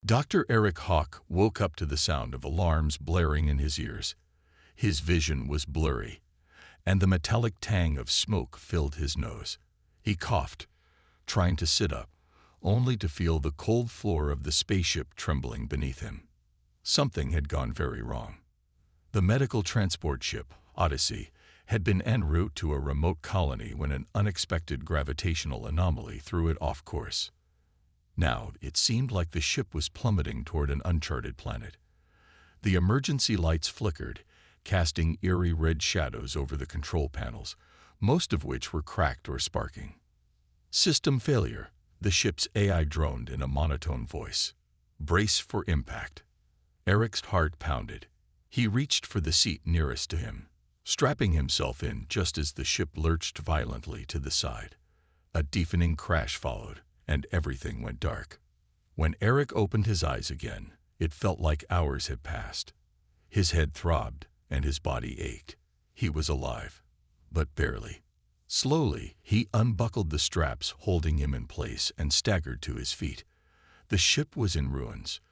Dr. Eric Hawk woke up to the sound of alarms blaring in his ears. His vision was blurry, and the metallic tang of smoke filled his nose. He coughed, trying to sit up, only to feel the cold floor of the spaceship trembling beneath him. Something had gone very wrong. The medical transport ship, Odyssey, had been en route to a remote colony when an unexpected gravitational anomaly threw it off course. Now, it seemed like the ship was plummeting toward an uncharted planet. The emergency lights flickered, casting eerie red shadows over the control panels, most of which were cracked or sparking. "System failure," the ship's AI droned in a monotone voice. "Brace for impact." Eric's heart pounded. He reached for the seat nearest to him, strapping himself in just as the ship lurched violently to the side. A deafening crash followed, and everything went dark. When Eric opened his eyes again, it felt like hours had passed. His head throbbed, and his body ached. He was alive, but barely. Slowly, he unbuckled the straps holding him in place and staggered to his feet. The ship was in ruins.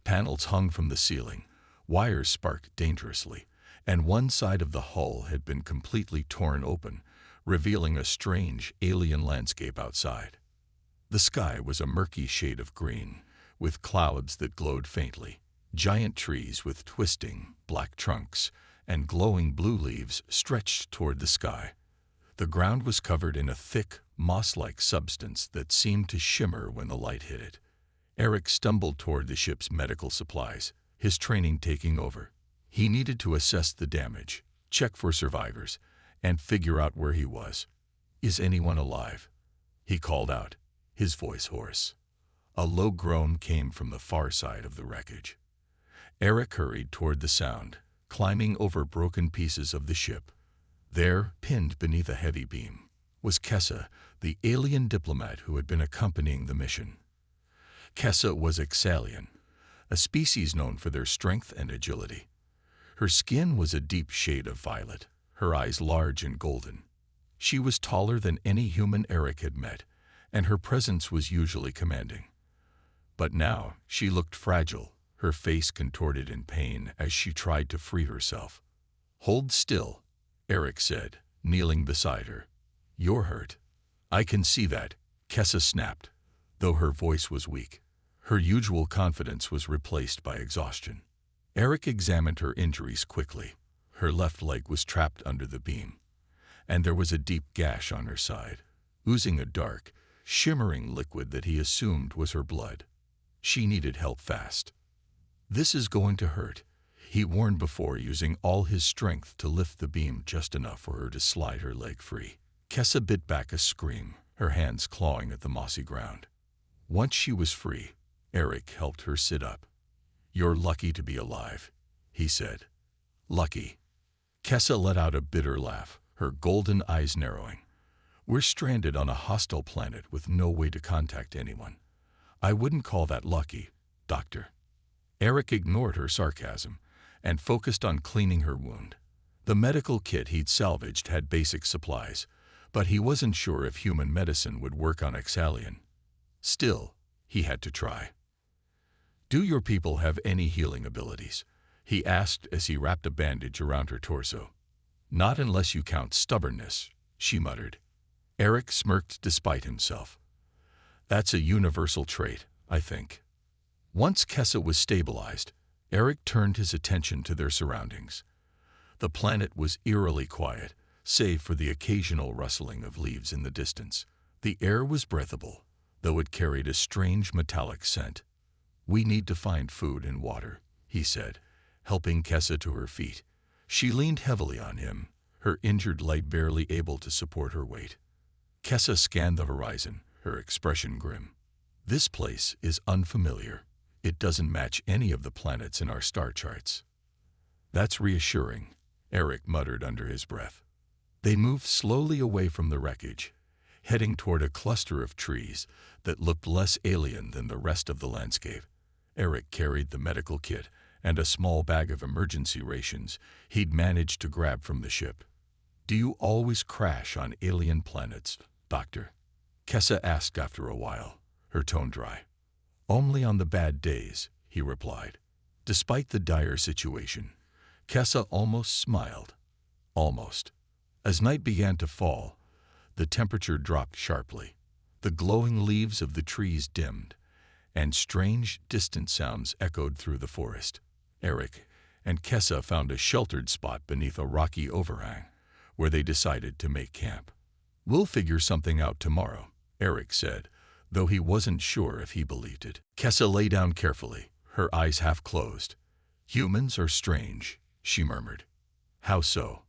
Panels hung from the ceiling, wires sparked dangerously, and one side of the hull had been completely torn open, revealing a strange, alien landscape outside. The sky was a murky shade of green, with clouds that glowed faintly. Giant trees with twisting, black trunks and glowing blue leaves stretched toward the sky. The ground was covered in a thick, moss-like substance that seemed to shimmer when the light hit it. Eric stumbled toward the ship's medical supplies, his training taking over. He needed to assess the damage, check for survivors, and figure out where he was. "Is anyone alive?" he called out, his voice hoarse. A low groan came from the far side of the wreckage. Eric hurried toward the sound, climbing over broken pieces of the ship. There, pinned beneath a heavy beam, was Kessa, the alien diplomat who had been accompanying the mission. Kessa was Ixalian, a species known for their strength and agility. Her skin was a deep shade of violet, her eyes large and golden. She was taller than any human Eric had met, and her presence was usually commanding. But now she looked fragile, her face contorted in pain as she tried to free herself. "Hold still," Eric said, kneeling beside her. "You're hurt." "I can see that," Kessa snapped, though her voice was weak. Her usual confidence was replaced by exhaustion. Eric examined her injuries quickly. Her left leg was trapped under the beam, and there was a deep gash on her side, oozing a dark, shimmering liquid that he assumed was her blood. She needed help fast. "This is going to hurt," he warned before using all his strength to lift the beam just enough for her to slide her leg free. Kessa bit back a scream, her hands clawing at the mossy ground. Once she was free, Eric helped her sit up. "You're lucky to be alive," he said. "Lucky." Kessa let out a bitter laugh, her golden eyes narrowing. "We're stranded on a hostile planet with no way to contact anyone. I wouldn't call that lucky, Doctor." Eric ignored her sarcasm and focused on cleaning her wound. The medical kit he'd salvaged had basic supplies, but he wasn't sure if human medicine would work on Ixalian. Still, he had to try. "Do your people have any healing abilities?" he asked as he wrapped a bandage around her torso. "Not unless you count stubbornness," she muttered. Eric smirked despite himself. "That's a universal trait, I think." Once Kessa was stabilized, Eric turned his attention to their surroundings. The planet was eerily quiet, save for the occasional rustling of leaves in the distance. The air was breathable, though it carried a strange metallic scent. "We need to find food and water," he said, helping Kessa to her feet. She leaned heavily on him, her injured leg barely able to support her weight. Kessa scanned the horizon, her expression grim. "This place is unfamiliar. It doesn't match any of the planets in our star charts." "That's reassuring," Eric muttered under his breath. They moved slowly away from the wreckage, heading toward a cluster of trees that looked less alien than the rest of the landscape. Eric carried the medical kit and a small bag of emergency rations he'd managed to grab from the ship. "Do you always crash on alien planets, Doctor?" Kessa asked after a while, her tone dry. Only on the bad days, he replied. Despite the dire situation, Kessa almost smiled. Almost. As night began to fall, the temperature dropped sharply. The glowing leaves of the trees dimmed, and strange, distant sounds echoed through the forest. Eric and Kessa found a sheltered spot beneath a rocky overhang, where they decided to make camp. "We'll figure something out tomorrow," Eric said, though he wasn't sure if he believed it. Kessa lay down carefully, her eyes half closed. "Humans are strange," she murmured. "How so?"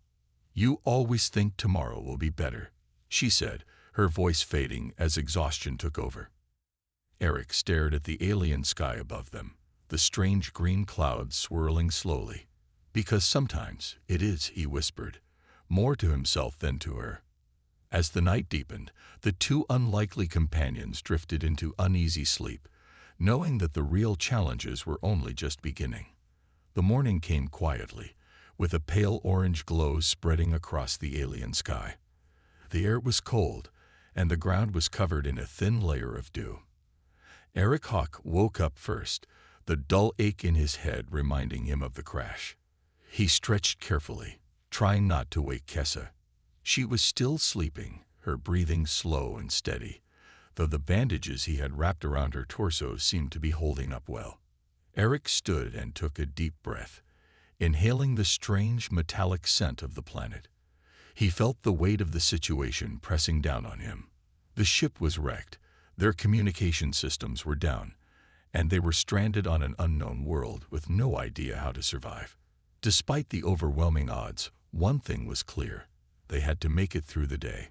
"You always think tomorrow will be better," she said, her voice fading as exhaustion took over. Eric stared at the alien sky above them, the strange green clouds swirling slowly. "Because sometimes it is," he whispered, more to himself than to her. As the night deepened, the two unlikely companions drifted into uneasy sleep, knowing that the real challenges were only just beginning. The morning came quietly, with a pale orange glow spreading across the alien sky. The air was cold, and the ground was covered in a thin layer of dew. Eric Hawk woke up first, the dull ache in his head reminding him of the crash. He stretched carefully, trying not to wake Kessa. She was still sleeping, her breathing slow and steady, though the bandages he had wrapped around her torso seemed to be holding up well. Eric stood and took a deep breath, inhaling the strange metallic scent of the planet. He felt the weight of the situation pressing down on him. The ship was wrecked, their communication systems were down, and they were stranded on an unknown world with no idea how to survive. Despite the overwhelming odds, one thing was clear: they had to make it through the day.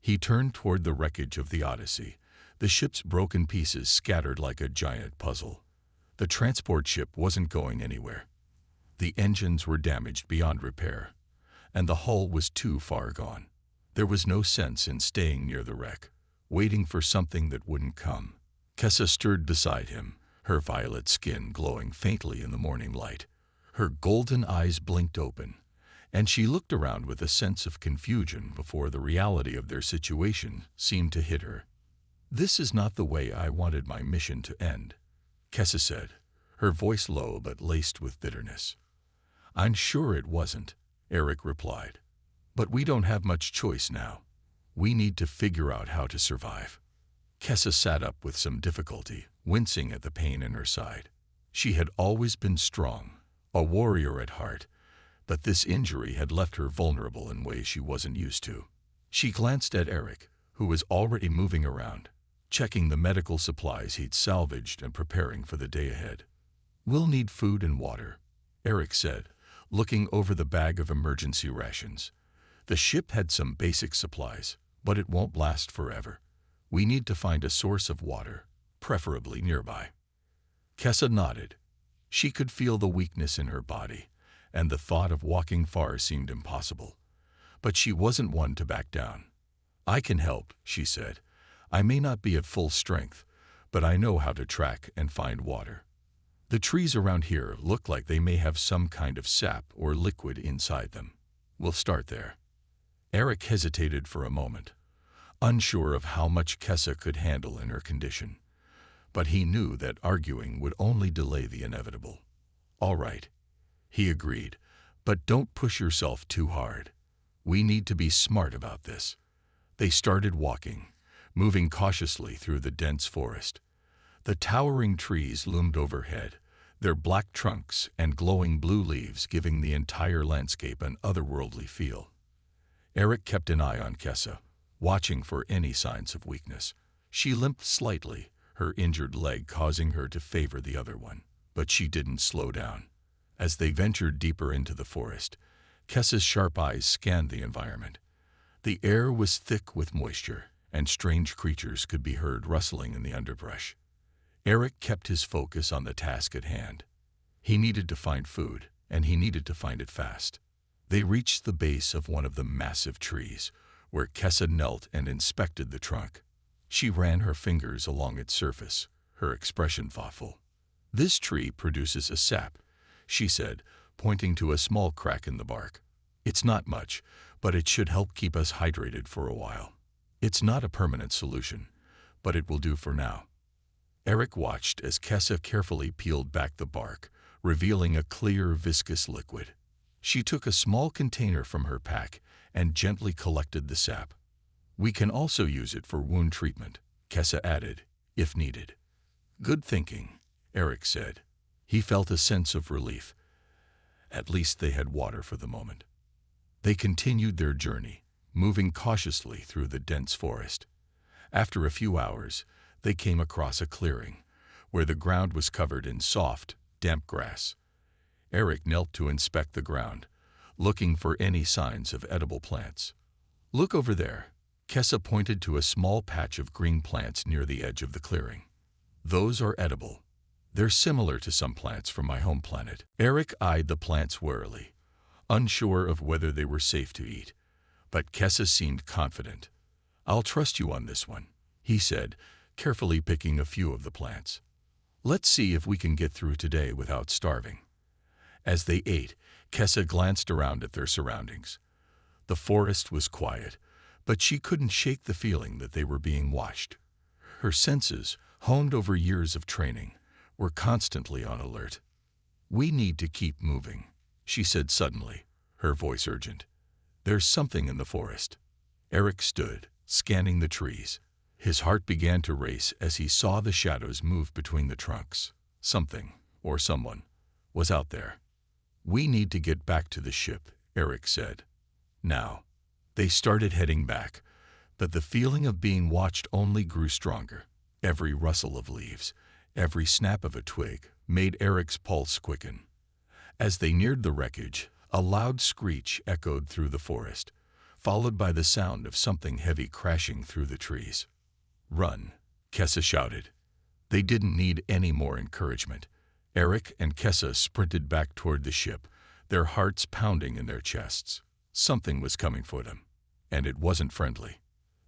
He turned toward the wreckage of the Odyssey, the ship's broken pieces scattered like a giant puzzle. The transport ship wasn't going anywhere. The engines were damaged beyond repair, and the hull was too far gone. There was no sense in staying near the wreck, waiting for something that wouldn't come. Kessa stirred beside him, her violet skin glowing faintly in the morning light. Her golden eyes blinked open, and she looked around with a sense of confusion before the reality of their situation seemed to hit her. "This is not the way I wanted my mission to end," Kessa said, her voice low but laced with bitterness. "I'm sure it wasn't," Eric replied. "But we don't have much choice now. We need to figure out how to survive." Kessa sat up with some difficulty, wincing at the pain in her side. She had always been strong, a warrior at heart, but this injury had left her vulnerable in ways she wasn't used to. She glanced at Eric, who was already moving around, checking the medical supplies he'd salvaged and preparing for the day ahead. "We'll need food and water," Eric said, looking over the bag of emergency rations. "The ship had some basic supplies, but it won't last forever. We need to find a source of water, preferably nearby." Kessa nodded. She could feel the weakness in her body, and the thought of walking far seemed impossible. But she wasn't one to back down. "I can help," she said. "I may not be at full strength, but I know how to track and find water. The trees around here look like they may have some kind of sap or liquid inside them. We'll start there." Eric hesitated for a moment, unsure of how much Kessa could handle in her condition. But he knew that arguing would only delay the inevitable. "All right," he agreed, "but don't push yourself too hard. We need to be smart about this." They started walking, moving cautiously through the dense forest. The towering trees loomed overhead, their black trunks and glowing blue leaves giving the entire landscape an otherworldly feel. Eric kept an eye on Kessa, watching for any signs of weakness. She limped slightly, her injured leg causing her to favor the other one, but she didn't slow down. As they ventured deeper into the forest, Kessa's sharp eyes scanned the environment. The air was thick with moisture, and strange creatures could be heard rustling in the underbrush. Eric kept his focus on the task at hand. He needed to find food, and he needed to find it fast. They reached the base of one of the massive trees, where Kessa knelt and inspected the trunk. She ran her fingers along its surface, her expression thoughtful. "This tree produces a sap," she said, pointing to a small crack in the bark. "It's not much, but it should help keep us hydrated for a while. It's not a permanent solution, but it will do for now." Eric watched as Kessa carefully peeled back the bark, revealing a clear, viscous liquid. She took a small container from her pack and gently collected the sap. "We can also use it for wound treatment," Kessa added, "if needed." "Good thinking," Eric said. He felt a sense of relief. At least they had water for the moment. They continued their journey, moving cautiously through the dense forest. After a few hours, they came across a clearing, where the ground was covered in soft, damp grass. Eric knelt to inspect the ground, looking for any signs of edible plants. "Look over there." Kessa pointed to a small patch of green plants near the edge of the clearing. "Those are edible. They're similar to some plants from my home planet." Eric eyed the plants warily, unsure of whether they were safe to eat, but Kessa seemed confident. "I'll trust you on this one," he said, carefully picking a few of the plants. "Let's see if we can get through today without starving." As they ate, Kessa glanced around at their surroundings. The forest was quiet, but she couldn't shake the feeling that they were being watched. Her senses, honed over years of training, were constantly on alert. "We need to keep moving," she said suddenly, her voice urgent. "There's something in the forest." Eric stood, scanning the trees. His heart began to race as he saw the shadows move between the trunks. Something, or someone, was out there. "We need to get back to the ship," Eric said. Now, they started heading back, but the feeling of being watched only grew stronger. Every rustle of leaves, every snap of a twig, made Eric's pulse quicken. As they neared the wreckage, a loud screech echoed through the forest, followed by the sound of something heavy crashing through the trees. "Run," Kessa shouted. They didn't need any more encouragement. Eric and Kessa sprinted back toward the ship, their hearts pounding in their chests. Something was coming for them, and it wasn't friendly.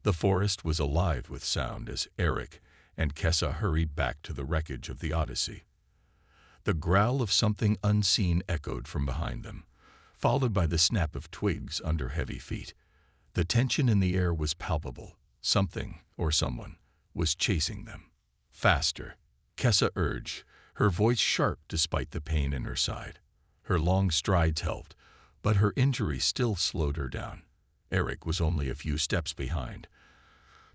The forest was alive with sound as Eric and Kessa hurried back to the wreckage of the Odyssey. The growl of something unseen echoed from behind them, followed by the snap of twigs under heavy feet. The tension in the air was palpable. Something, or someone, was chasing them. "Faster," Kessa urged, her voice sharp despite the pain in her side. Her long strides helped, but her injury still slowed her down. Eric was only a few steps behind,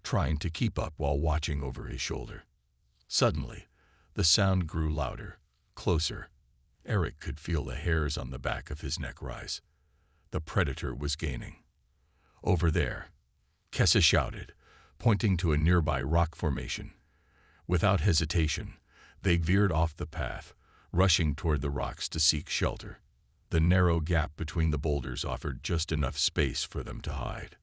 trying to keep up while watching over his shoulder. Suddenly, the sound grew louder, closer. Eric could feel the hairs on the back of his neck rise. The predator was gaining. "Over there," Kessa shouted, pointing to a nearby rock formation. Without hesitation, they veered off the path, rushing toward the rocks to seek shelter. The narrow gap between the boulders offered just enough space for them to hide.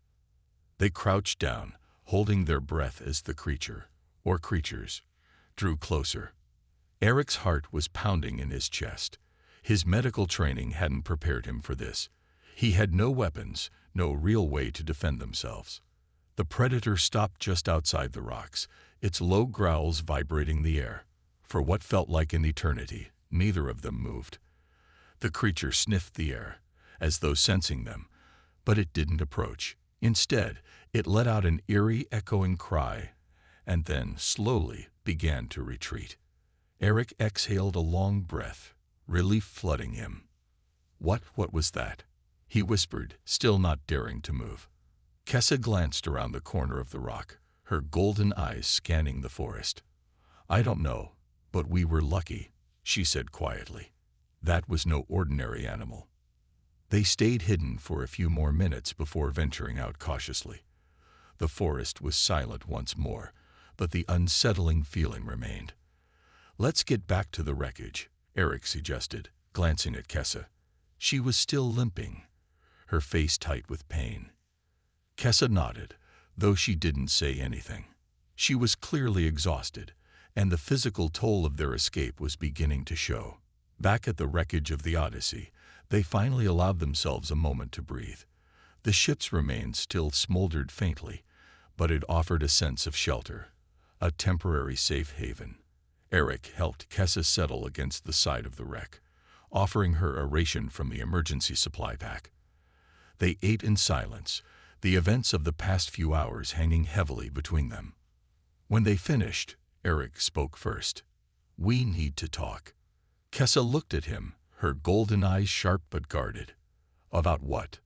They crouched down, holding their breath as the creature, or creatures, drew closer. Eric's heart was pounding in his chest. His medical training hadn't prepared him for this. He had no weapons, no real way to defend themselves. The predator stopped just outside the rocks, its low growls vibrating the air. For what felt like an eternity, neither of them moved. The creature sniffed the air, as though sensing them, but it didn't approach. Instead, it let out an eerie, echoing cry, and then, slowly, began to retreat. Eric exhaled a long breath, relief flooding him. What was that?" he whispered, still not daring to move. Kessa glanced around the corner of the rock, her golden eyes scanning the forest. "I don't know, but we were lucky," she said quietly. "That was no ordinary animal." They stayed hidden for a few more minutes before venturing out cautiously. The forest was silent once more, but the unsettling feeling remained. "Let's get back to the wreckage," Eric suggested, glancing at Kessa. She was still limping, her face tight with pain. Kessa nodded, though she didn't say anything. She was clearly exhausted, and the physical toll of their escape was beginning to show. Back at the wreckage of the Odyssey, they finally allowed themselves a moment to breathe. The ship's remains still smoldered faintly, but it offered a sense of shelter, a temporary safe haven. Eric helped Kessa settle against the side of the wreck, offering her a ration from the emergency supply pack. They ate in silence, the events of the past few hours hanging heavily between them. When they finished, Eric spoke first. "We need to talk." Kessa looked at him, her golden eyes sharp but guarded. "About what?"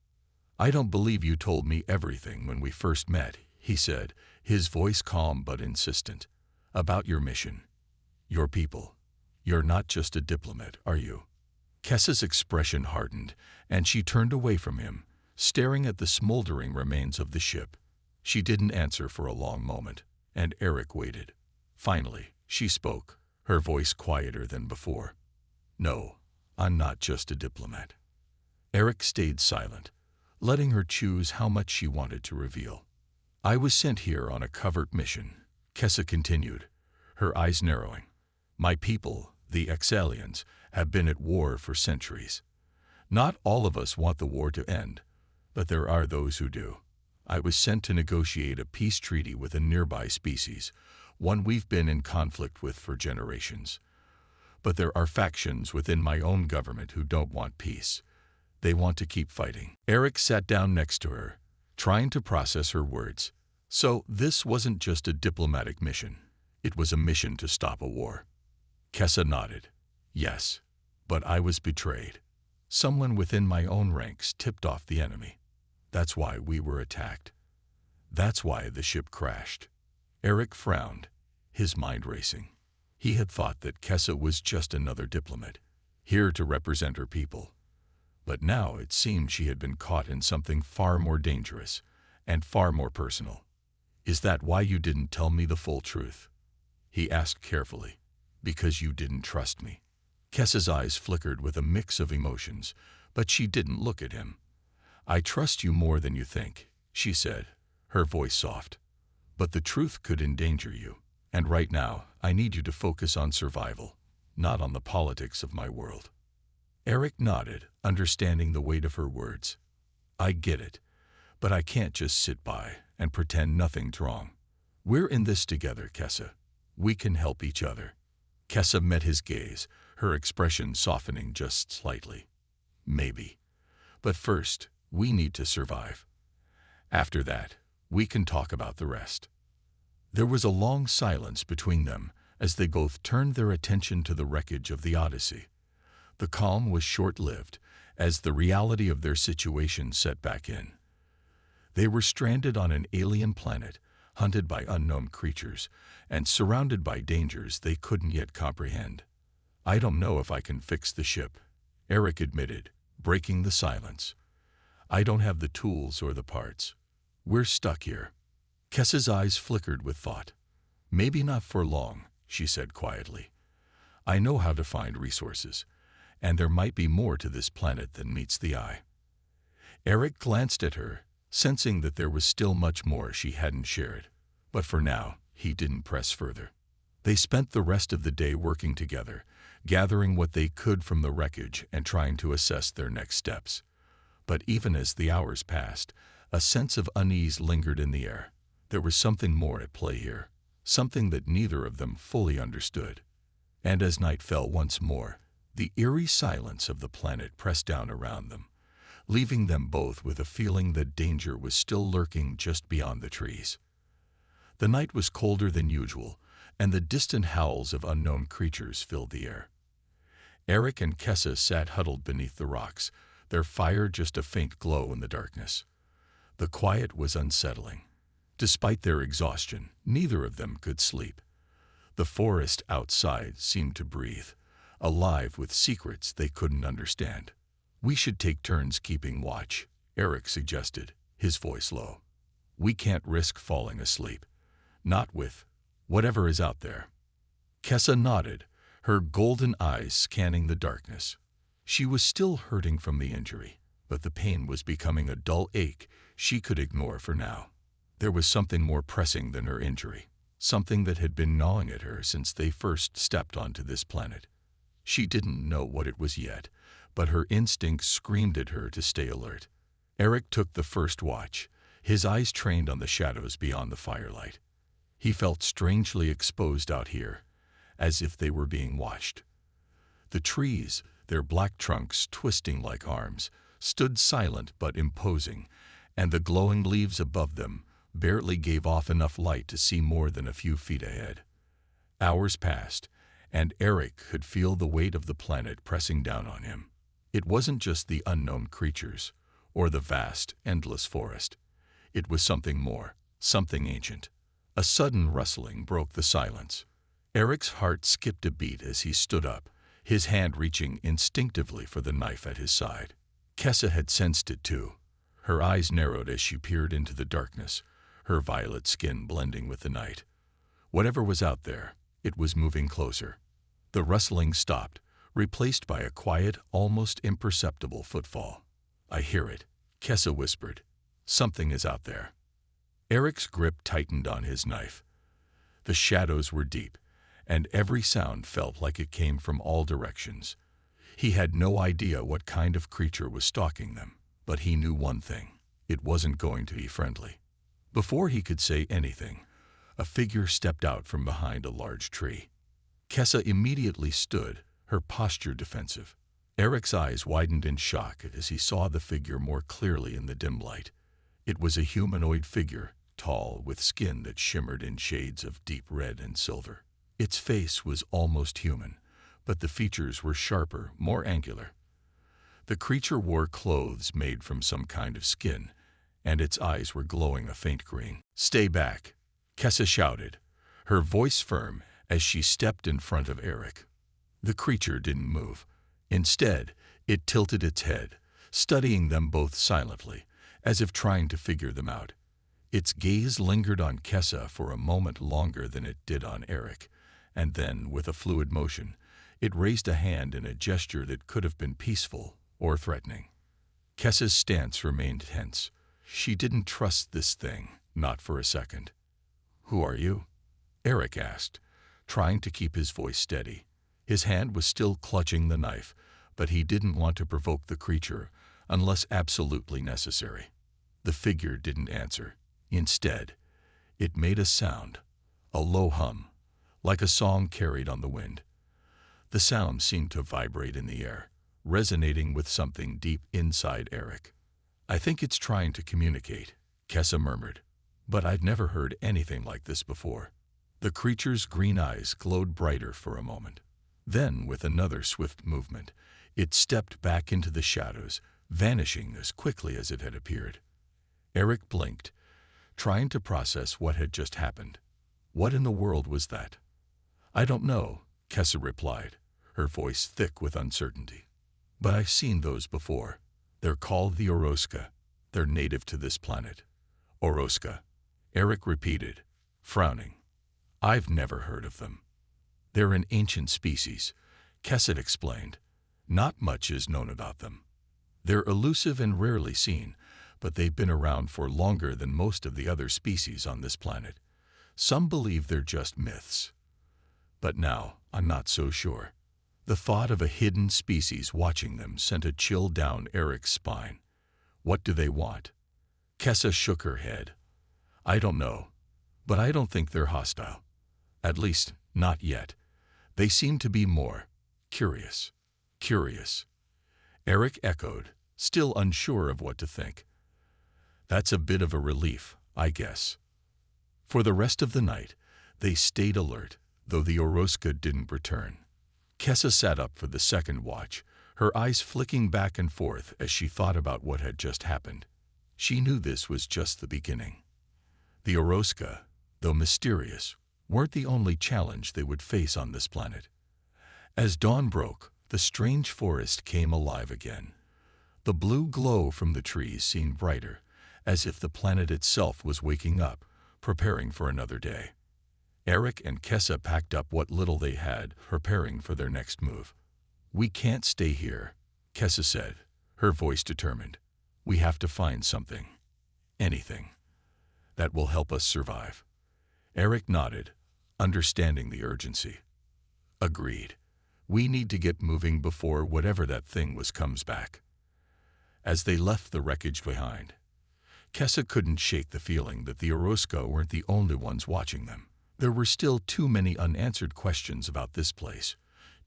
"I don't believe you told me everything when we first met," he said, his voice calm but insistent. "About your mission. Your people. You're not just a diplomat, are you?" Kessa's expression hardened, and she turned away from him, staring at the smoldering remains of the ship. She didn't answer for a long moment, and Eric waited. Finally, she spoke, her voice quieter than before. "No, I'm not just a diplomat." Eric stayed silent, letting her choose how much she wanted to reveal. "I was sent here on a covert mission," Kessa continued, her eyes narrowing. "My people, the Exalians, have been at war for centuries. Not all of us want the war to end, but there are those who do. I was sent to negotiate a peace treaty with a nearby species, one we've been in conflict with for generations. But there are factions within my own government who don't want peace. They want to keep fighting." Eric sat down next to her, trying to process her words. So this wasn't just a diplomatic mission. It was a mission to stop a war. Kessa nodded. "Yes, but I was betrayed. Someone within my own ranks tipped off the enemy. That's why we were attacked. That's why the ship crashed." Eric frowned, his mind racing. He had thought that Kessa was just another diplomat, here to represent her people. But now it seemed she had been caught in something far more dangerous and far more personal. "Is that why you didn't tell me the full truth?" he asked carefully. "Because you didn't trust me." Kessa's eyes flickered with a mix of emotions, but she didn't look at him. "I trust you more than you think," she said, her voice soft. "But the truth could endanger you, and right now I need you to focus on survival, not on the politics of my world." Eric nodded, understanding the weight of her words. "I get it, but I can't just sit by and pretend nothing's wrong. We're in this together, Kessa. We can help each other." Kessa met his gaze, her expression softening just slightly. "Maybe. But first, we need to survive. After that, we can talk about the rest." There was a long silence between them as they both turned their attention to the wreckage of the Odyssey. The calm was short-lived as the reality of their situation set back in. They were stranded on an alien planet, hunted by unknown creatures, and surrounded by dangers they couldn't yet comprehend. "I don't know if I can fix the ship," Eric admitted, breaking the silence. "I don't have the tools or the parts. We're stuck here." Kessa's eyes flickered with thought. "Maybe not for long," she said quietly. "I know how to find resources, and there might be more to this planet than meets the eye." Eric glanced at her, sensing that there was still much more she hadn't shared. But for now, he didn't press further. They spent the rest of the day working together, gathering what they could from the wreckage and trying to assess their next steps. But even as the hours passed, a sense of unease lingered in the air. There was something more at play here, something that neither of them fully understood. And as night fell once more, the eerie silence of the planet pressed down around them, leaving them both with a feeling that danger was still lurking just beyond the trees. The night was colder than usual, and the distant howls of unknown creatures filled the air. Eric and Kessa sat huddled beneath the rocks, their fire just a faint glow in the darkness. The quiet was unsettling. Despite their exhaustion, neither of them could sleep. The forest outside seemed to breathe, alive with secrets they couldn't understand. "We should take turns keeping watch," Eric suggested, his voice low. "We can't risk falling asleep. Not with whatever is out there." Kessa nodded, her golden eyes scanning the darkness. She was still hurting from the injury, but the pain was becoming a dull ache she could ignore for now. There was something more pressing than her injury, something that had been gnawing at her since they first stepped onto this planet. She didn't know what it was yet, but her instincts screamed at her to stay alert. Eric took the first watch, his eyes trained on the shadows beyond the firelight. He felt strangely exposed out here, as if they were being watched. The trees, their black trunks twisting like arms, stood silent but imposing, and the glowing leaves above them barely gave off enough light to see more than a few feet ahead. Hours passed, and Eric could feel the weight of the planet pressing down on him. It wasn't just the unknown creatures, or the vast, endless forest. It was something more, something ancient. A sudden rustling broke the silence. Eric's heart skipped a beat as he stood up, his hand reaching instinctively for the knife at his side. Kessa had sensed it too. Her eyes narrowed as she peered into the darkness, her violet skin blending with the night. Whatever was out there, it was moving closer. The rustling stopped, replaced by a quiet, almost imperceptible footfall. "I hear it," Kessa whispered. "Something is out there." Eric's grip tightened on his knife. The shadows were deep, and every sound felt like it came from all directions. He had no idea what kind of creature was stalking them, but he knew one thing: it wasn't going to be friendly. Before he could say anything, a figure stepped out from behind a large tree. Kessa immediately stood, her posture defensive. Eric's eyes widened in shock as he saw the figure more clearly in the dim light. It was a humanoid figure, tall, with skin that shimmered in shades of deep red and silver. Its face was almost human, but the features were sharper, more angular. The creature wore clothes made from some kind of skin, and its eyes were glowing a faint green. "Stay back," Kessa shouted, her voice firm as she stepped in front of Eric. The creature didn't move. Instead, it tilted its head, studying them both silently, as if trying to figure them out. Its gaze lingered on Kessa for a moment longer than it did on Eric, and then, with a fluid motion, it raised a hand in a gesture that could have been peaceful or threatening. Kessa's stance remained tense. She didn't trust this thing, not for a second. "Who are you?" Eric asked, trying to keep his voice steady. His hand was still clutching the knife, but he didn't want to provoke the creature unless absolutely necessary. The figure didn't answer. Instead, it made a sound, a low hum, like a song carried on the wind. The sound seemed to vibrate in the air, resonating with something deep inside Eric. "I think it's trying to communicate," Kessa murmured, "but I'd never heard anything like this before." The creature's green eyes glowed brighter for a moment. Then, with another swift movement, it stepped back into the shadows, vanishing as quickly as it had appeared. Eric blinked, trying to process what had just happened. What in the world was that? "I don't know," Kessa replied, her voice thick with uncertainty. "But I've seen those before. They're called the Orcs. They're native to this planet." "Orcs," Eric repeated, frowning. "I've never heard of them." "They're an ancient species," Kessa explained. "Not much is known about them. They're elusive and rarely seen, but they've been around for longer than most of the other species on this planet. Some believe they're just myths. But now, I'm not so sure." The thought of a hidden species watching them sent a chill down Eric's spine. "What do they want?" Kessa shook her head. "I don't know, but I don't think they're hostile. At least, not yet. They seem to be more curious." "Curious," Eric echoed, still unsure of what to think. "That's a bit of a relief, I guess." For the rest of the night, they stayed alert, though the Orcs didn't return. Kessa sat up for the second watch, her eyes flicking back and forth as she thought about what had just happened. She knew this was just the beginning. The Orcs, though mysterious, weren't the only challenge they would face on this planet. As dawn broke, the strange forest came alive again. The blue glow from the trees seemed brighter, as if the planet itself was waking up, preparing for another day. Eric and Kessa packed up what little they had, preparing for their next move. "We can't stay here," Kessa said, her voice determined. "We have to find something, anything, that will help us survive." Eric nodded, understanding the urgency. "Agreed. We need to get moving before whatever that thing was comes back." As they left the wreckage behind, Kessa couldn't shake the feeling that the Orcs weren't the only ones watching them. There were still too many unanswered questions about this place,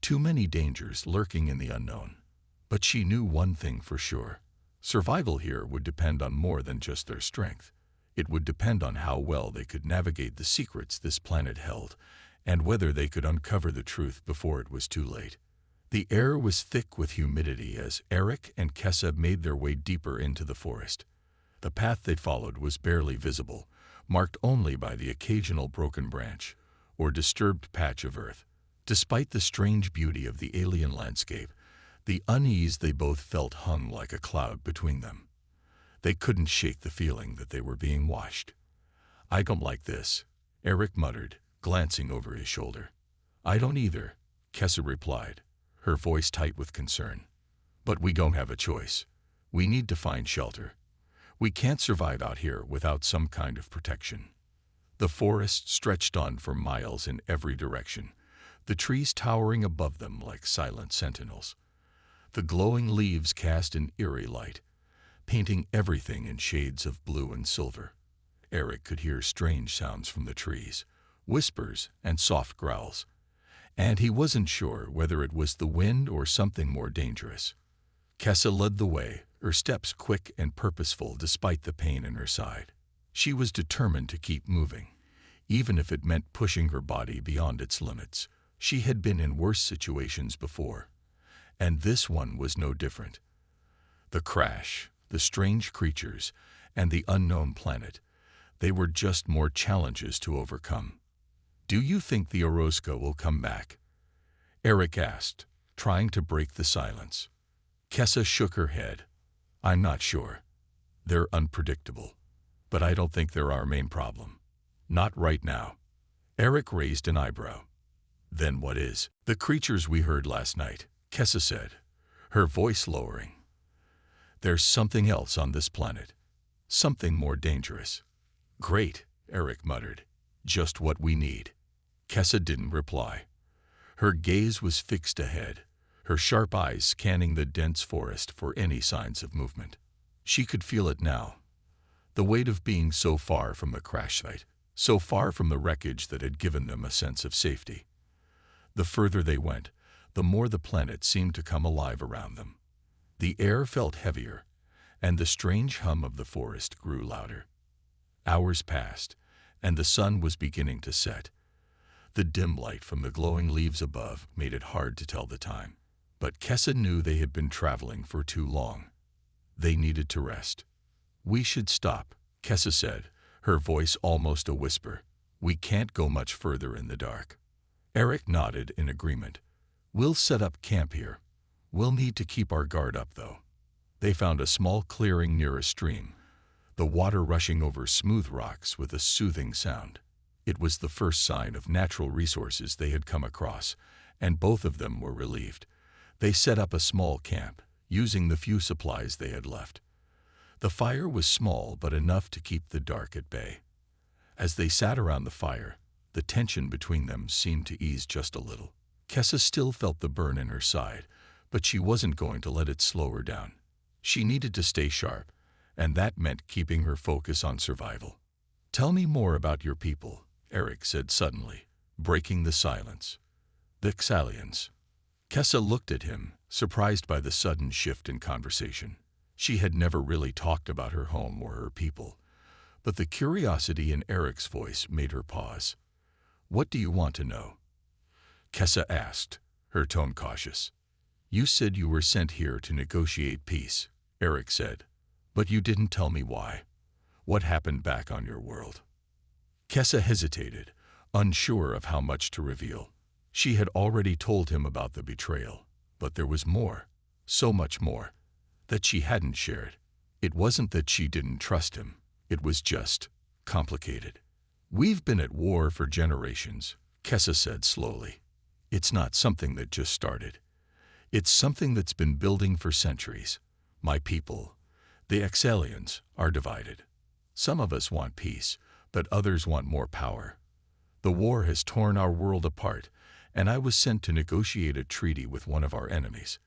too many dangers lurking in the unknown. But she knew one thing for sure. Survival here would depend on more than just their strength. It would depend on how well they could navigate the secrets this planet held, and whether they could uncover the truth before it was too late. The air was thick with humidity as Eric and Kessa made their way deeper into the forest. The path they followed was barely visible, marked only by the occasional broken branch or disturbed patch of earth. Despite the strange beauty of the alien landscape, the unease they both felt hung like a cloud between them. They couldn't shake the feeling that they were being watched. "I don't like this," Eric muttered, glancing over his shoulder. "I don't either," Kessa replied, her voice tight with concern. "But we don't have a choice. We need to find shelter. We can't survive out here without some kind of protection." The forest stretched on for miles in every direction, the trees towering above them like silent sentinels. The glowing leaves cast an eerie light, painting everything in shades of blue and silver. Eric could hear strange sounds from the trees, whispers and soft growls, and he wasn't sure whether it was the wind or something more dangerous. Kessa led the way, her steps quick and purposeful despite the pain in her side. She was determined to keep moving, even if it meant pushing her body beyond its limits. She had been in worse situations before, and this one was no different. The crash, the strange creatures, and the unknown planet, they were just more challenges to overcome. "Do you think the Orosca will come back?" Eric asked, trying to break the silence. Kessa shook her head. "I'm not sure. They're unpredictable. But I don't think they're our main problem. Not right now." Eric raised an eyebrow. "Then what is?" "The creatures we heard last night," Kessa said, her voice lowering. "There's something else on this planet. Something more dangerous." "Great," Eric muttered. "Just what we need." Kessa didn't reply. Her gaze was fixed ahead, her sharp eyes scanning the dense forest for any signs of movement. She could feel it now, the weight of being so far from the crash site, so far from the wreckage that had given them a sense of safety. The further they went, the more the planet seemed to come alive around them. The air felt heavier, and the strange hum of the forest grew louder. Hours passed, and the sun was beginning to set. The dim light from the glowing leaves above made it hard to tell the time. But Kessa knew they had been traveling for too long. They needed to rest. "We should stop," Kessa said, her voice almost a whisper. "We can't go much further in the dark." Eric nodded in agreement. "We'll set up camp here. We'll need to keep our guard up, though." They found a small clearing near a stream, the water rushing over smooth rocks with a soothing sound. It was the first sign of natural resources they had come across, and both of them were relieved. They set up a small camp, using the few supplies they had left. The fire was small but enough to keep the dark at bay. As they sat around the fire, the tension between them seemed to ease just a little. Kessa still felt the burn in her side, but she wasn't going to let it slow her down. She needed to stay sharp, and that meant keeping her focus on survival. "Tell me more about your people," Eric said suddenly, breaking the silence. "The Xalians." Kessa looked at him, surprised by the sudden shift in conversation. She had never really talked about her home or her people, but the curiosity in Eric's voice made her pause. "What do you want to know?" Kessa asked, her tone cautious. "You said you were sent here to negotiate peace," Eric said, "but you didn't tell me why. What happened back on your world?" Kessa hesitated, unsure of how much to reveal. She had already told him about the betrayal, but there was more, so much more, that she hadn't shared. It wasn't that she didn't trust him, it was just complicated. "We've been at war for generations," Kessa said slowly. "It's not something that just started. It's something that's been building for centuries. My people, the Xalians, are divided. Some of us want peace, but others want more power. The war has torn our world apart, and I was sent to negotiate a treaty with one of our enemies.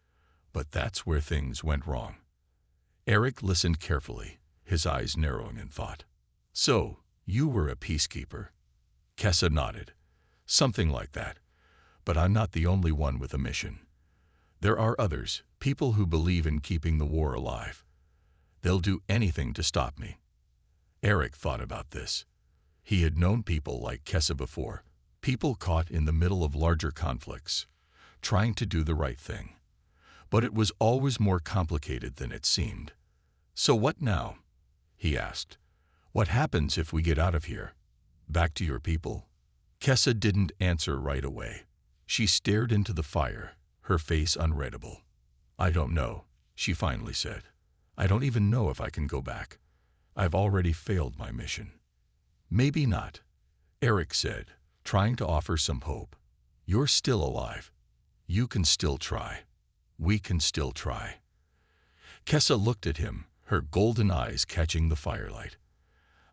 But that's where things went wrong." Eric listened carefully, his eyes narrowing in thought. "So, you were a peacekeeper?" Kessa nodded. "Something like that. But I'm not the only one with a mission. There are others, people who believe in keeping the war alive. They'll do anything to stop me." Eric thought about this. He had known people like Kessa before, People caught in the middle of larger conflicts, trying to do the right thing. But it was always more complicated than it seemed. "So what now?" he asked. "What happens if we get out of here? Back to your people?" Kessa didn't answer right away. She stared into the fire, her face unreadable. "I don't know," she finally said. "I don't even know if I can go back. I've already failed my mission." "Maybe not," Eric said, trying to offer some hope. "You're still alive. You can still try. We can still try." Kessa looked at him, her golden eyes catching the firelight.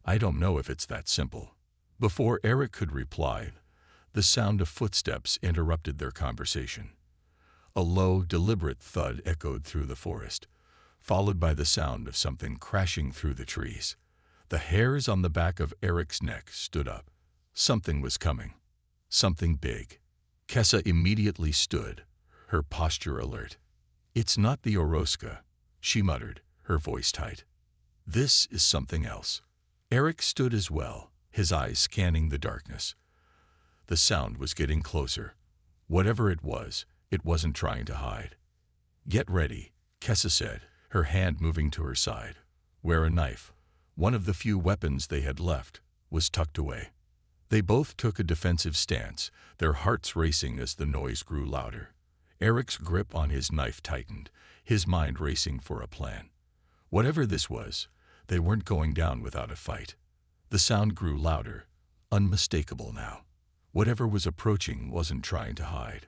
"I don't know if it's that simple." Before Eric could reply, the sound of footsteps interrupted their conversation. A low, deliberate thud echoed through the forest, followed by the sound of something crashing through the trees. The hairs on the back of Eric's neck stood up. Something was coming. Something big. Kessa immediately stood, her posture alert. "It's not the Oroska," she muttered, her voice tight. "This is something else." Eric stood as well, his eyes scanning the darkness. The sound was getting closer. Whatever it wasn't trying to hide. "Get ready," Kessa said, her hand moving to her side, where a knife, one of the few weapons they had left, was tucked away. They both took a defensive stance, their hearts racing as the noise grew louder. Eric's grip on his knife tightened, his mind racing for a plan. Whatever this was, they weren't going down without a fight. The sound grew louder, unmistakable now. Whatever was approaching wasn't trying to hide.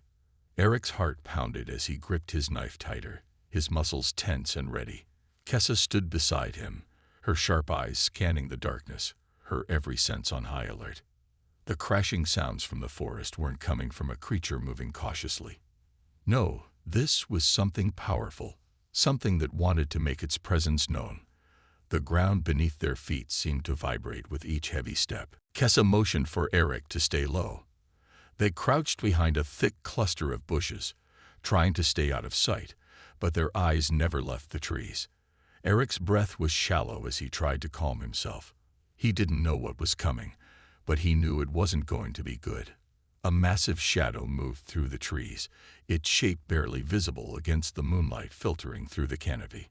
Eric's heart pounded as he gripped his knife tighter, his muscles tense and ready. Kessa stood beside him, her sharp eyes scanning the darkness, her every sense on high alert. The crashing sounds from the forest weren't coming from a creature moving cautiously. No, this was something powerful, something that wanted to make its presence known. The ground beneath their feet seemed to vibrate with each heavy step. Kessa motioned for Eric to stay low. They crouched behind a thick cluster of bushes, trying to stay out of sight, but their eyes never left the trees. Eric's breath was shallow as he tried to calm himself. He didn't know what was coming, but he knew it wasn't going to be good. A massive shadow moved through the trees, its shape barely visible against the moonlight filtering through the canopy.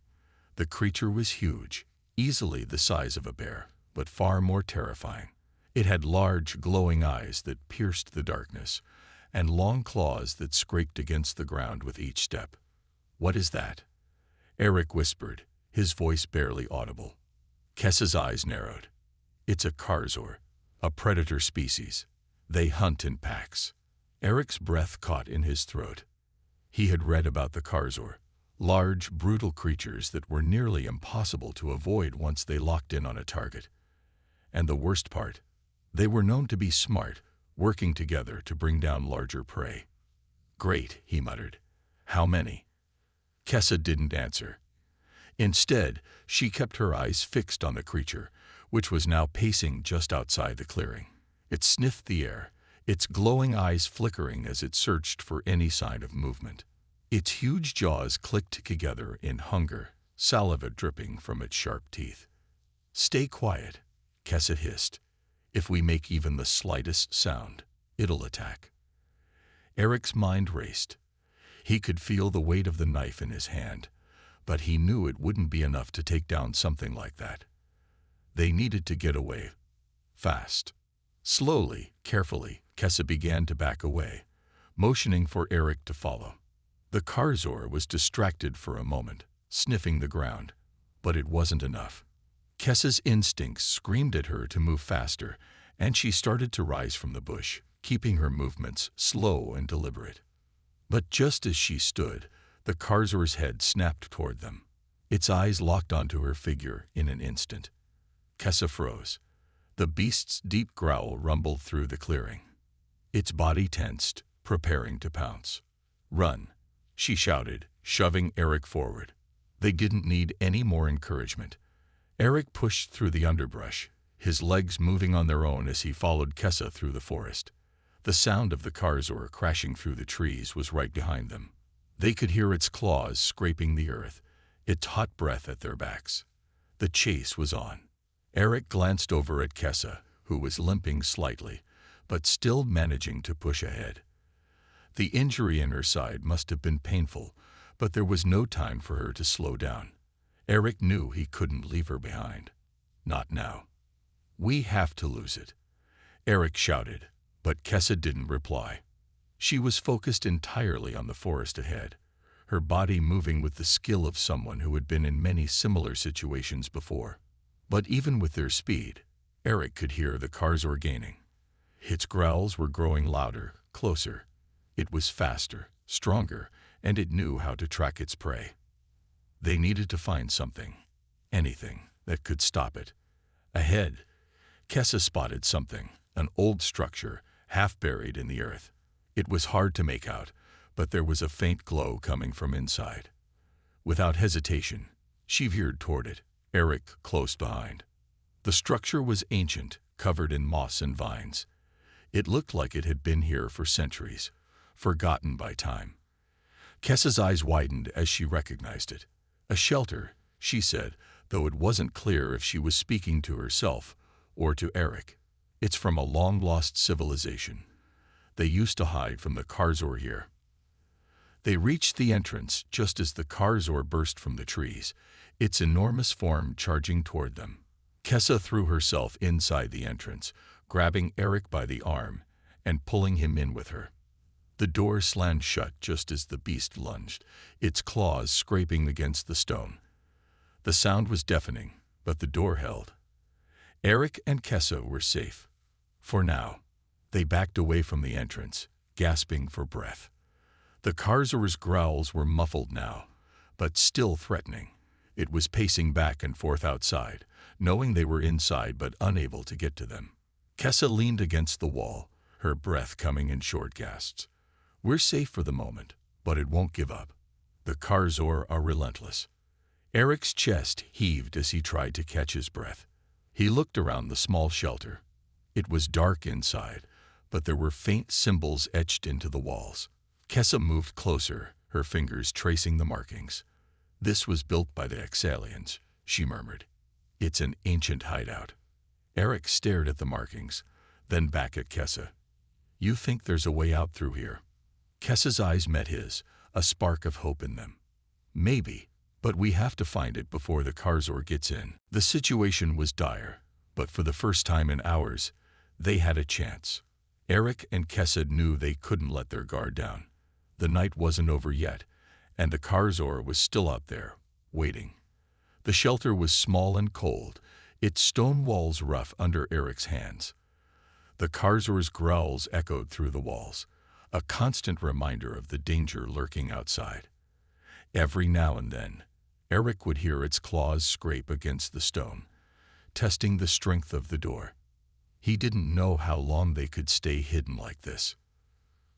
The creature was huge, easily the size of a bear, but far more terrifying. It had large, glowing eyes that pierced the darkness, and long claws that scraped against the ground with each step. "What is that?" Eric whispered, his voice barely audible. Kessa's eyes narrowed. "It's a Karzor, a predator species. They hunt in packs." Eric's breath caught in his throat. He had read about the Karzor, large, brutal creatures that were nearly impossible to avoid once they locked in on a target. And the worst part, they were known to be smart, working together to bring down larger prey. "Great," he muttered. "How many?" Kessa didn't answer. Instead, she kept her eyes fixed on the creature, which was now pacing just outside the clearing. It sniffed the air, its glowing eyes flickering as it searched for any sign of movement. Its huge jaws clicked together in hunger, saliva dripping from its sharp teeth. "Stay quiet," Kessa hissed. "If we make even the slightest sound, it'll attack." Eric's mind raced. He could feel the weight of the knife in his hand, but he knew it wouldn't be enough to take down something like that. They needed to get away, fast. Slowly, carefully, Kessa began to back away, motioning for Eric to follow. The Karzor was distracted for a moment, sniffing the ground, but it wasn't enough. Kessa's instincts screamed at her to move faster, and she started to rise from the bush, keeping her movements slow and deliberate. But just as she stood, the Karzor's head snapped toward them. Its eyes locked onto her figure in an instant. Kessa froze. The beast's deep growl rumbled through the clearing. Its body tensed, preparing to pounce. "Run," she shouted, shoving Eric forward. They didn't need any more encouragement. Eric pushed through the underbrush, his legs moving on their own as he followed Kessa through the forest. The sound of the Karzor crashing through the trees was right behind them. They could hear its claws scraping the earth, its hot breath at their backs. The chase was on. Eric glanced over at Kessa, who was limping slightly, but still managing to push ahead. The injury in her side must have been painful, but there was no time for her to slow down. Eric knew he couldn't leave her behind. Not now. "We have to lose it," Eric shouted, but Kessa didn't reply. She was focused entirely on the forest ahead, her body moving with the skill of someone who had been in many similar situations before. But even with their speed, Eric could hear the Karzor gaining. Its growls were growing louder, closer. It was faster, stronger, and it knew how to track its prey. They needed to find something, anything, that could stop it. Ahead, Kessa spotted something, an old structure, half buried in the earth. It was hard to make out, but there was a faint glow coming from inside. Without hesitation, she veered toward it, Eric close behind. The structure was ancient, covered in moss and vines. It looked like it had been here for centuries, forgotten by time. Kessa's eyes widened as she recognized it. "A shelter," she said, though it wasn't clear if she was speaking to herself or to Eric. "It's from a long-lost civilization. They used to hide from the Karzor here." They reached the entrance just as the Karzor burst from the trees, its enormous form charging toward them. Kessa threw herself inside the entrance, grabbing Eric by the arm and pulling him in with her. The door slammed shut just as the beast lunged, its claws scraping against the stone. The sound was deafening, but the door held. Eric and Kessa were safe. For now, they backed away from the entrance, gasping for breath. The Karzor's growls were muffled now, but still threatening. It was pacing back and forth outside, knowing they were inside but unable to get to them. Kessa leaned against the wall, her breath coming in short gasps. "We're safe for the moment, but it won't give up. The Karzor are relentless." Eric's chest heaved as he tried to catch his breath. He looked around the small shelter. It was dark inside, but there were faint symbols etched into the walls. Kessa moved closer, her fingers tracing the markings. "This was built by the Exalians," she murmured. "It's an ancient hideout." Eric stared at the markings, then back at Kessa. "You think there's a way out through here?" Kessa's eyes met his, a spark of hope in them. "Maybe, but we have to find it before the Karzor gets in." The situation was dire, but for the first time in hours, they had a chance. Eric and Kessa knew they couldn't let their guard down. The night wasn't over yet, and the Karzor was still out there, waiting. The shelter was small and cold, its stone walls rough under Eric's hands. The Karzor's growls echoed through the walls, a constant reminder of the danger lurking outside. Every now and then, Eric would hear its claws scrape against the stone, testing the strength of the door. He didn't know how long they could stay hidden like this.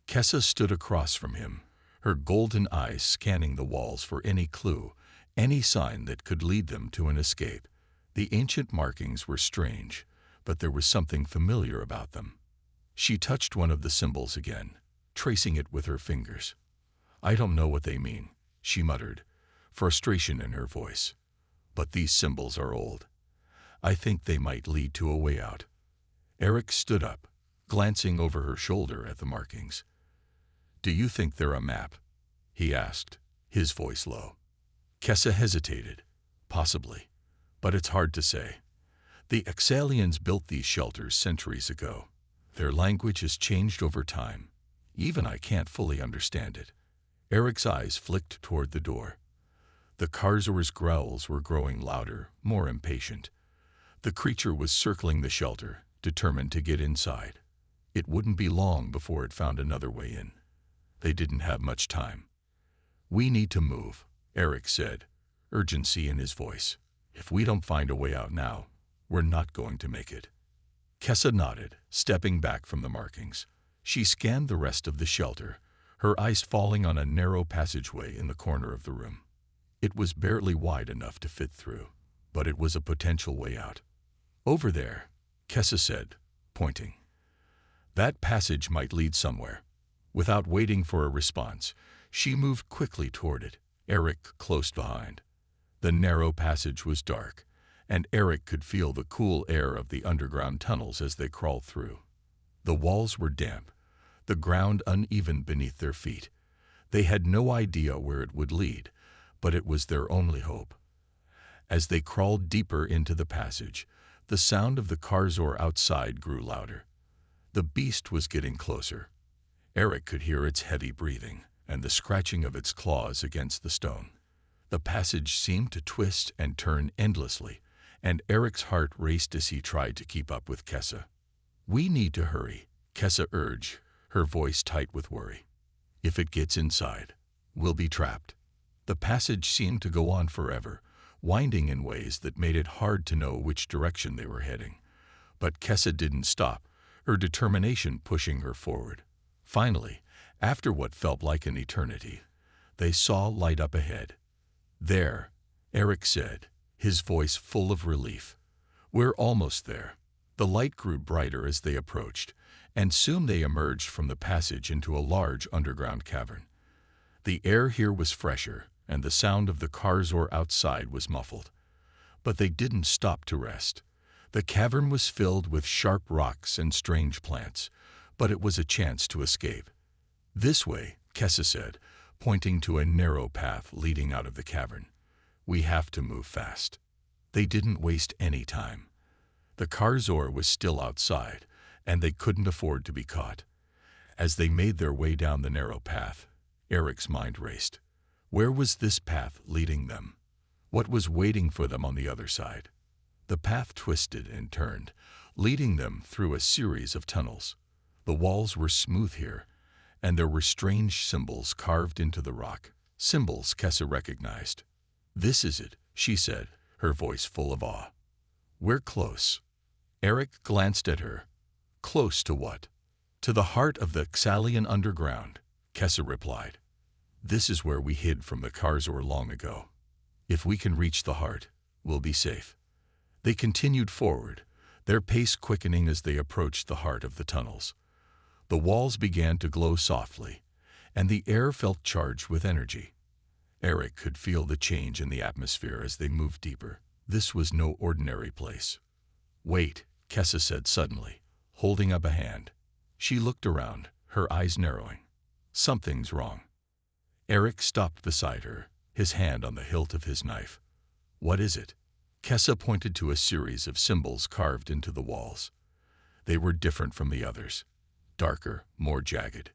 Kessa stood across from him, her golden eyes scanning the walls for any clue, any sign that could lead them to an escape. The ancient markings were strange, but there was something familiar about them. She touched one of the symbols again, tracing it with her fingers. "I don't know what they mean," she muttered, frustration in her voice. "But these symbols are old. I think they might lead to a way out." Eric stood up, glancing over her shoulder at the markings. "Do you think they're a map?" he asked, his voice low. Kessa hesitated. "Possibly, but it's hard to say. The Exalians built these shelters centuries ago. Their language has changed over time. Even I can't fully understand it." Eric's eyes flicked toward the door. The Karzor's growls were growing louder, more impatient. The creature was circling the shelter, determined to get inside. It wouldn't be long before it found another way in. They didn't have much time. "We need to move," Eric said, urgency in his voice. "If we don't find a way out now, we're not going to make it." Kessa nodded, stepping back from the markings. She scanned the rest of the shelter, her eyes falling on a narrow passageway in the corner of the room. It was barely wide enough to fit through, but it was a potential way out. "Over there," Kessa said, pointing. "That passage might lead somewhere." Without waiting for a response, she moved quickly toward it, Eric close behind. The narrow passage was dark, and Eric could feel the cool air of the underground tunnels as they crawled through. The walls were damp, the ground uneven beneath their feet. They had no idea where it would lead, but it was their only hope. As they crawled deeper into the passage, the sound of the Karzor outside grew louder. The beast was getting closer. Eric could hear its heavy breathing and the scratching of its claws against the stone. The passage seemed to twist and turn endlessly, and Eric's heart raced as he tried to keep up with Kessa. "We need to hurry," Kessa urged, her voice tight with worry. "If it gets inside, we'll be trapped." The passage seemed to go on forever, winding in ways that made it hard to know which direction they were heading. But Kessa didn't stop, her determination pushing her forward. Finally, after what felt like an eternity, they saw light up ahead. "There," Eric said, his voice full of relief. "We're almost there." The light grew brighter as they approached, and soon they emerged from the passage into a large underground cavern. The air here was fresher, and the sound of the Karzor outside was muffled. But they didn't stop to rest. The cavern was filled with sharp rocks and strange plants, but it was a chance to escape. "This way," Kessa said, pointing to a narrow path leading out of the cavern. "We have to move fast." They didn't waste any time. The Karzor was still outside, and they couldn't afford to be caught. As they made their way down the narrow path, Eric's mind raced. Where was this path leading them? What was waiting for them on the other side? The path twisted and turned, leading them through a series of tunnels. The walls were smooth here, and there were strange symbols carved into the rock, symbols Kessa recognized. "This is it," she said, her voice full of awe. "We're close." Eric glanced at her. "Close to what?" "To the heart of the Xalian underground," Kessa replied. "This is where we hid from the Karzor long ago. If we can reach the heart, we'll be safe." They continued forward, their pace quickening as they approached the heart of the tunnels. The walls began to glow softly, and the air felt charged with energy. Eric could feel the change in the atmosphere as they moved deeper. This was no ordinary place. "Wait," Kessa said suddenly, holding up a hand. She looked around, her eyes narrowing. "Something's wrong." Eric stopped beside her, his hand on the hilt of his knife. "What is it?" Kessa pointed to a series of symbols carved into the walls. They were different from the others, darker, more jagged.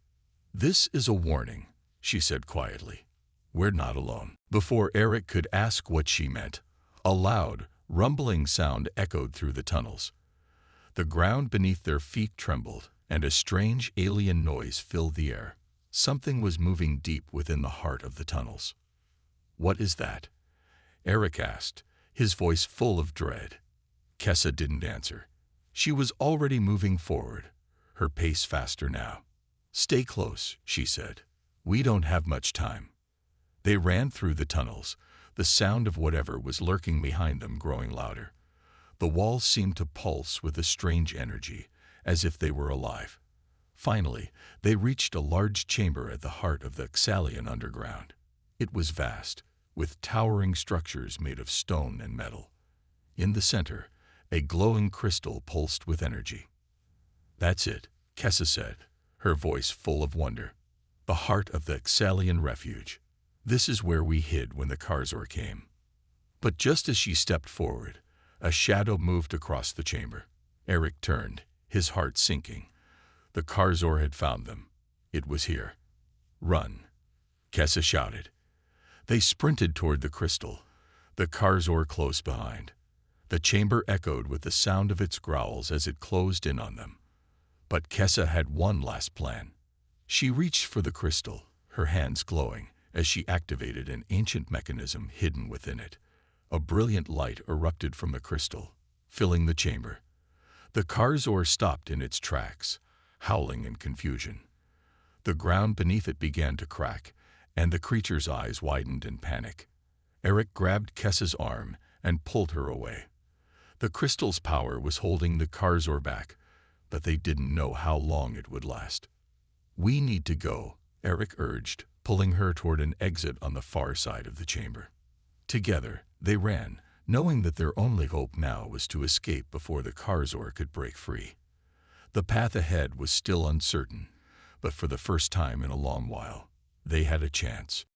"This is a warning," she said quietly. "We're not alone." Before Eric could ask what she meant, a loud, rumbling sound echoed through the tunnels. The ground beneath their feet trembled, and a strange alien noise filled the air. Something was moving deep within the heart of the tunnels. "What is that?" Eric asked, his voice full of dread. Kessa didn't answer. She was already moving forward, her pace faster now. "Stay close," she said. "We don't have much time." They ran through the tunnels, the sound of whatever was lurking behind them growing louder. The walls seemed to pulse with a strange energy, as if they were alive. Finally, they reached a large chamber at the heart of the Xalian underground. It was vast, with towering structures made of stone and metal. In the center, a glowing crystal pulsed with energy. "That's it," Kessa said, her voice full of wonder. "The heart of the Xalian refuge. This is where we hid when the Karzor came." But just as she stepped forward, a shadow moved across the chamber. Eric turned, his heart sinking. The Karzor had found them. It was here. "Run," Kessa shouted. They sprinted toward the crystal, the Karzor close behind. The chamber echoed with the sound of its growls as it closed in on them. But Kessa had one last plan. She reached for the crystal, her hands glowing, as she activated an ancient mechanism hidden within it. A brilliant light erupted from the crystal, filling the chamber. The Karzor stopped in its tracks, howling in confusion. The ground beneath it began to crack, and the creature's eyes widened in panic. Eric grabbed Kessa's arm and pulled her away. The crystal's power was holding the Karzor back, but they didn't know how long it would last. "We need to go," Eric urged, pulling her toward an exit on the far side of the chamber. Together, they ran, knowing that their only hope now was to escape before the Karzor could break free. The path ahead was still uncertain, but for the first time in a long while, they had a chance.